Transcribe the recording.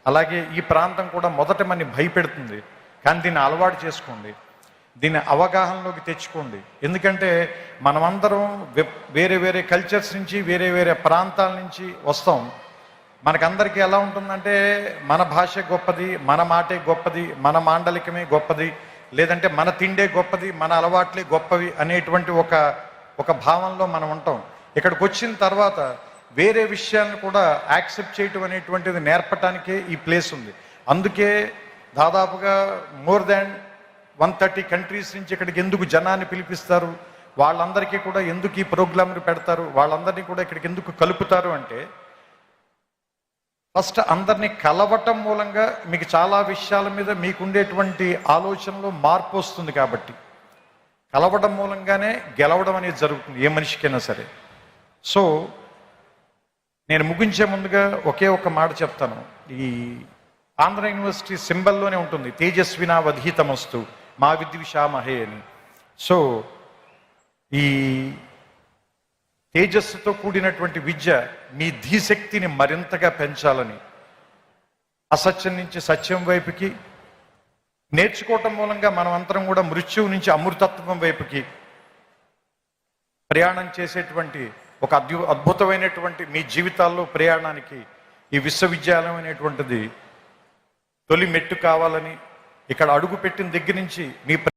అలాగే ఈ ప్రాంతం కూడా మొదట మనని భయపెడుతుంది. కానీ దీన్ని అలవాటు చేసుకోండి, దీన్ని అవగాహనలోకి తెచ్చుకోండి. ఎందుకంటే మనమందరం వేరే వేరే కల్చర్స్ నుంచి, వేరే వేరే ప్రాంతాల నుంచి వస్తాం. మనకందరికీ ఎలా ఉంటుందంటే మన భాష గొప్పది, మన మాటే గొప్పది, మన మాండలికమే గొప్పది, లేదంటే మన తిండే గొప్పది, మన అలవాట్లే గొప్పవి అనేటువంటి ఒక భావంలో మనం ఉంటాం. ఇక్కడికి వచ్చిన తర్వాత వేరే విషయాలను కూడా యాక్సెప్ట్ చేయటం అనేటువంటిది నేర్పటానికే ఈ ప్లేస్ ఉంది. అందుకే దాదాపుగా మోర్ దాన్ 130 కంట్రీస్ నుంచి ఇక్కడికి ఎందుకు జనాన్ని పిలిపిస్తారు, వాళ్ళందరికీ కూడా ఎందుకు ఈ ప్రోగ్రాంలు పెడతారు, వాళ్ళందరినీ కూడా ఇక్కడికి ఎందుకు కలుపుతారు అంటే, ఫస్ట్ అందరినీ కలవటం మూలంగా మీకు చాలా విషయాల మీద మీకుండేటువంటి ఆలోచనలో మార్పు వస్తుంది. కాబట్టి కలవడం మూలంగానే గెలవడం అనేది జరుగుతుంది ఏ మనిషికైనా సరే. సో నేను ముగించే ముందుగా ఒకే ఒక మాట చెప్తాను. ఈ ఆంధ్ర యూనివర్సిటీ సింబల్లోనే ఉంటుంది, తేజస్వినా వధీతమస్తు మా విద్విషామహే అని. సో ఈ తేజస్సుతో కూడినటువంటి విద్య మీ ధీశక్తిని మరింతగా పెంచాలని, అసత్యం నుంచి సత్యం వైపుకి నేర్చుకోవటం మూలంగా మనం అందరం కూడా మృత్యువు నుంచి అమృతత్వం వైపుకి ప్రయాణం చేసేటువంటి ఒక అద్భుతమైనటువంటి మీ జీవితాల్లో ప్రయాణానికి ఈ విశ్వవిద్యాలయం అనేటువంటిది తొలి మెట్టు కావాలని, ఇక్కడ అడుగు పెట్టిన దగ్గర నుంచి మీ